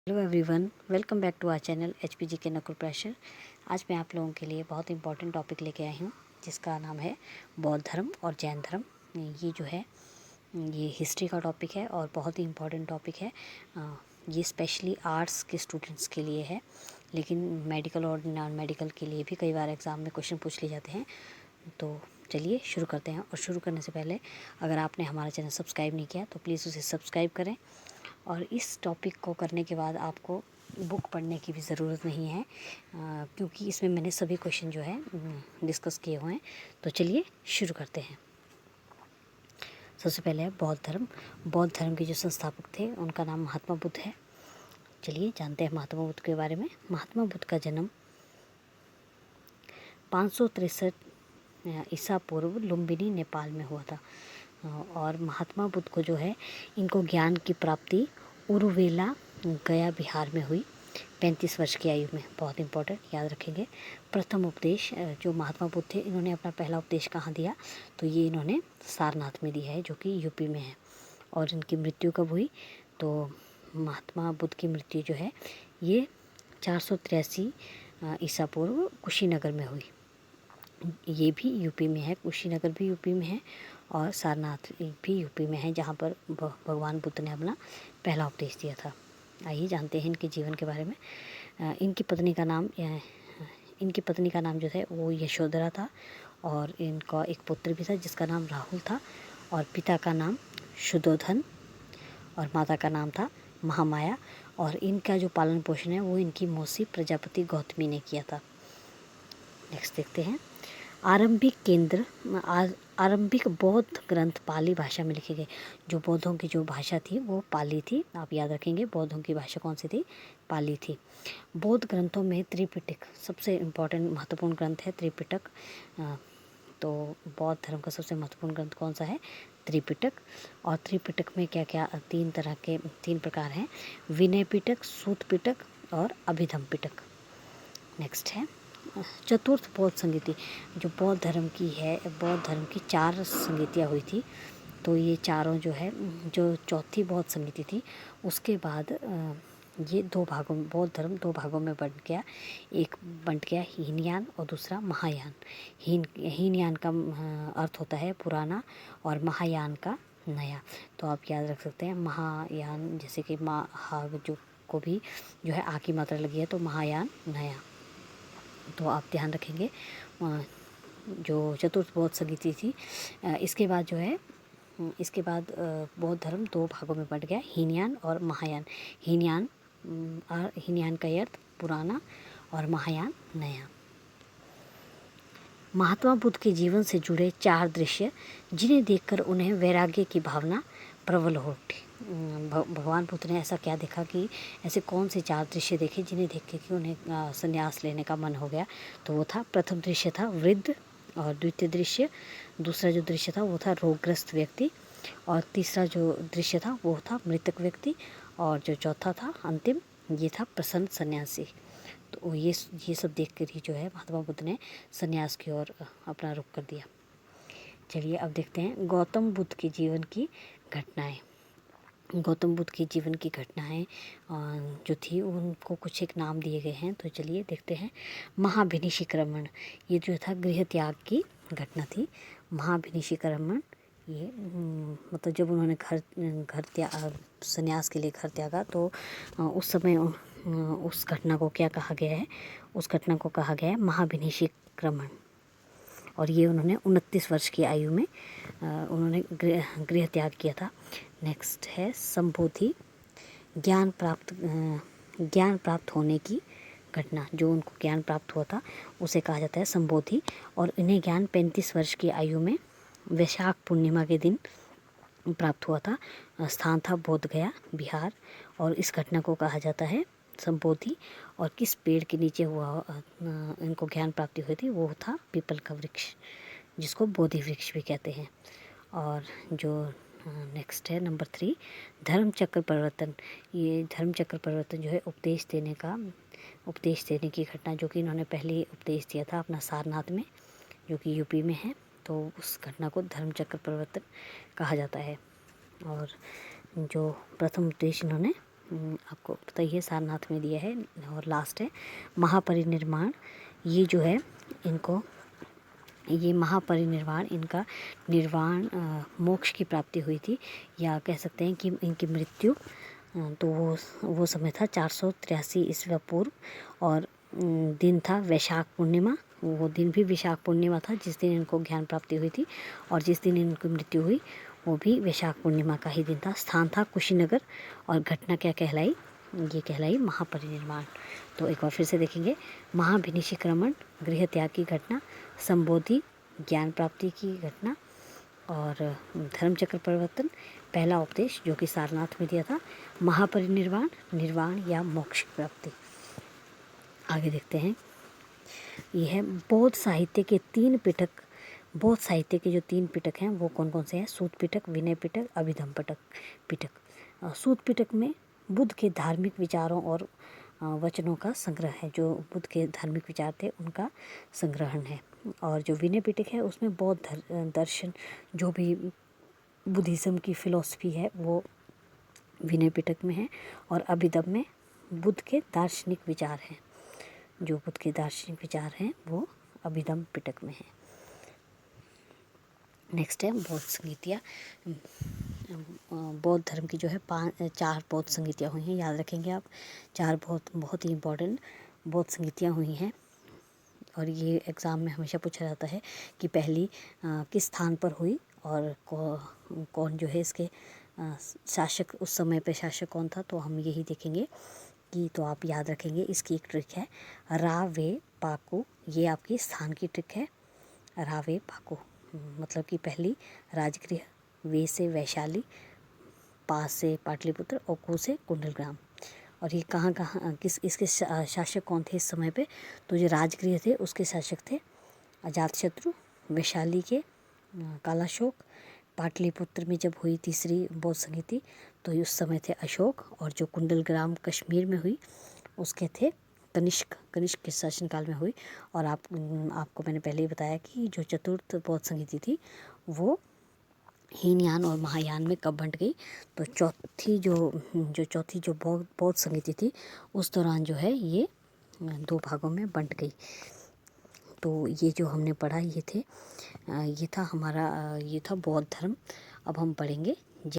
Hello everyone, welcome back to our channel HPG के Nakul pressure. आज मैं आप लोगों के लिए बहुत इंपॉर्टेंट टॉपिक लेके आई हूँ जिसका नाम है बौद्ध धर्म और जैन धर्म। ये जो है ये हिस्ट्री का टॉपिक है और बहुत ही इम्पॉर्टेंट टॉपिक है। ये स्पेशली आर्ट्स के स्टूडेंट्स के लिए है, लेकिन मेडिकल और नॉन मेडिकल के लिए भी कई बार एग्ज़ाम में क्वेश्चन पूछ लिए जाते हैं। तो चलिए शुरू करते हैं। और शुरू करने से पहले अगर आपने हमारा चैनल सब्सक्राइब नहीं किया तो प्लीज़ उसे सब्सक्राइब करें। और इस टॉपिक को करने के बाद आपको बुक पढ़ने की भी ज़रूरत नहीं है, क्योंकि इसमें मैंने सभी क्वेश्चन जो है डिस्कस किए हुए हैं। तो चलिए शुरू करते हैं। सबसे पहले है बौद्ध धर्म। बौद्ध धर्म के जो संस्थापक थे उनका नाम महात्मा बुद्ध है। चलिए जानते हैं महात्मा बुद्ध के बारे में। महात्मा बुद्ध का जन्म 563 ईसा पूर्व लुम्बिनी नेपाल में हुआ था। और महात्मा बुद्ध को जो है इनको ज्ञान की प्राप्ति उरुवेला गया बिहार में हुई 35 वर्ष की आयु में। बहुत इंपॉर्टेंट, याद रखेंगे। प्रथम उपदेश जो महात्मा बुद्ध थे, इन्होंने अपना पहला उपदेश कहाँ दिया? तो ये इन्होंने सारनाथ में दिया है, जो कि यूपी में है। और इनकी मृत्यु कब हुई? तो महात्मा बुद्ध की मृत्यु जो है ये 483 ईसा पूर्व कुशीनगर में हुई। ये भी यूपी में है, कुशीनगर भी यूपी में है और सारनाथ भी यूपी में है, जहाँ पर भगवान बुद्ध ने अपना पहला उपदेश दिया था। आइए जानते हैं इनके जीवन के बारे में। इनकी पत्नी का नाम जो है वो यशोधरा था। और इनका एक पुत्र भी था जिसका नाम राहुल था। और पिता का नाम शुद्धोधन और माता का नाम था महामाया। और इनका जो पालन पोषण है वो इनकी मौसी प्रजापति गौतमी ने किया था। नेक्स्ट देखते हैं। आरंभिक बौद्ध ग्रंथ पाली भाषा में लिखे गए। जो बौद्धों की जो भाषा थी वो पाली थी। आप याद रखेंगे बौद्धों की भाषा कौन सी थी? पाली थी। बौद्ध ग्रंथों में त्रिपिटक सबसे इम्पोर्टेंट महत्वपूर्ण ग्रंथ है। त्रिपिटक, तो बौद्ध धर्म का सबसे महत्वपूर्ण ग्रंथ कौन सा है? त्रिपिटक। और त्रिपिटक में क्या क्या तीन प्रकार हैं: विनय पिटक, सूत पिटक और अभिधम पिटक। नेक्स्ट है चतुर्थ बौद्ध संगीति। जो बौद्ध धर्म की है, बौद्ध धर्म की 4 संगीतियाँ हुई थी। तो ये चारों जो है, जो चौथी बौद्ध संगीति थी उसके बाद ये बौद्ध धर्म 2 भागों में बंट गया। एक बंट गया हीनयान और दूसरा महायान। हीनयान का अर्थ होता है पुराना और महायान का नया। तो आप याद रख सकते हैं महायान, जैसे कि जो को भी जो है आ की मात्रा लगी है, तो महायान नया। तो आप ध्यान रखेंगे। जो चतुर्थ बौद्ध संगीति थी, इसके बाद जो है बौद्ध धर्म 2 भागों में बंट गया, हीनयान और महायान। हीनयान का अर्थ पुराना और महायान नया। महात्मा बुद्ध के जीवन से जुड़े 4 दृश्य जिन्हें देखकर उन्हें वैराग्य की भावना प्रबल हो उठी। भगवान बुद्ध ने ऐसा क्या देखा कि ऐसे कौन से 4 दृश्य देखे जिन्हें देख के कि उन्हें संन्यास लेने का मन हो गया? तो वो था, प्रथम दृश्य था वृद्ध, और द्वितीय दृश्य, दूसरा जो दृश्य था वो था रोगग्रस्त व्यक्ति, और तीसरा जो दृश्य था वो था मृतक व्यक्ति, और जो चौथा था अंतिम, ये था प्रसन्न सन्यासी। तो ये सब देख कर ही जो है महात्मा बुद्ध ने सन्यास की ओर अपना रुख कर दिया। चलिए अब देखते हैं गौतम बुद्ध के जीवन की घटनाएं। गौतम बुद्ध के जीवन की घटनाएं जो थी उनको कुछ एक नाम दिए गए हैं। तो चलिए देखते हैं। महाभिनिषिक्रमण, ये जो था गृह त्याग की घटना थी। महाभिनिषिक्रमण ये मतलब जब उन्होंने सन्यास के लिए घर त्यागा, तो उस समय उस घटना को क्या कहा गया है? उस घटना को कहा गया है महाभिनिषिक्रमण। और ये उन्होंने 29 वर्ष की आयु में उन्होंने गृह त्याग किया था। नेक्स्ट है संबोधि, ज्ञान प्राप्त होने की घटना। जो उनको ज्ञान प्राप्त हुआ था उसे कहा जाता है संबोधि। और इन्हें ज्ञान 35 वर्ष की आयु में वैशाख पूर्णिमा के दिन प्राप्त हुआ था। स्थान था बोध गया बिहार। और इस घटना को कहा जाता है संबोधि। और किस पेड़ के नीचे इनको ज्ञान प्राप्ति हुई थी? वो था पीपल का वृक्ष, जिसको बोधि वृक्ष भी कहते हैं। और जो नेक्स्ट है नंबर 3, धर्म चक्र परिवर्तन। ये धर्म चक्र परिवर्तन जो है उपदेश देने की घटना, जो कि इन्होंने पहले उपदेश दिया था अपना सारनाथ में, जो कि यूपी में है। तो उस घटना को धर्म चक्र परिवर्तन कहा जाता है। और जो प्रथम उपदेश इन्होंने आपको पता ही है सारनाथ में दिया है। और लास्ट है महापरिनिर्वाण। ये जो है इनको, ये महापरिनिर्वाण, इनका निर्वाण मोक्ष की प्राप्ति हुई थी, या कह सकते हैं कि इनकी मृत्यु, तो वो समय था 483 ईस्वी पूर्व। और दिन था वैशाख पूर्णिमा। वो दिन भी वैशाख पूर्णिमा था जिस दिन इनको ज्ञान प्राप्ति हुई थी, और जिस दिन इनकी मृत्यु हुई वो भी वैशाख पूर्णिमा का ही दिन था। स्थान था कुशीनगर, और घटना क्या कहलाई, ये कहलाई महापरिनिर्वाण। तो एक बार फिर से देखेंगे। महाभिनिशीक्रमण, गृह त्याग की घटना, संबोधि, ज्ञान प्राप्ति की घटना, और धर्मचक्र परिवर्तन, पहला उपदेश जो कि सारनाथ में दिया था, महापरिनिर्वाण, निर्वाण या मोक्ष की प्राप्ति। आगे देखते हैं। यह है बौद्ध साहित्य के 3 पिटक। बौद्ध साहित्य के जो 3 पिटक हैं वो कौन कौन से हैं? सूत पिटक, विनय पिटक, अभिधम पिटक। सूत पिटक में बुद्ध के धार्मिक विचारों और वचनों का संग्रह है। जो बुद्ध के धार्मिक विचार थे उनका संग्रहण है। और जो विनय पिटक है उसमें बौद्ध दर्शन, जो भी बुद्धिज़्म की फ़िलॉसफी है वो विनय पिटक में है। और अभिधम में बुद्ध के दार्शनिक विचार हैं। जो बुद्ध के दार्शनिक विचार हैं वो अभिधम पिटक में है। नेक्स्ट है बौद्ध संगीतियाँ। बौद्ध धर्म की जो है 4 बौद्ध संगीतियाँ हुई हैं, याद रखेंगे आप। 4 बहुत ही इम्पोर्टेंट बौद्ध संगीतियाँ हुई हैं, और ये एग्ज़ाम में हमेशा पूछा जाता है कि पहली किस स्थान पर हुई, और कौन जो है इसके शासक, उस समय पे शासक कौन था। तो हम यही देखेंगे कि, तो आप याद रखेंगे इसकी एक ट्रिक है रा वे पाको। ये आपकी स्थान की ट्रिक है, रा वे पाको। मतलब कि पहली राजगृह, वे से वैशाली, पा से पाटलिपुत्र, और कु से कुंडलग्राम। और ये कहाँ किस इसके शासक कौन थे इस समय पे? तो जो राजगृह थे उसके शासक थे अजातशत्रु, वैशाली के कालाशोक, पाटलिपुत्र में जब हुई तीसरी बौद्ध संगीति तो उस समय थे अशोक, और जो कुंडलग्राम कश्मीर में हुई उसके थे कनिष्क के शासनकाल में हुई। और आपको मैंने पहले ही बताया कि जो चतुर्थ बौद्ध संगीति थी वो हीनयान और महायान में कब बंट गई। तो चौथी जो बौद्ध संगीति थी उस दौरान जो है ये 2 भागों में बंट गई। तो ये जो हमने पढ़ा ये था बौद्ध धर्म। अब हम पढ़ेंगे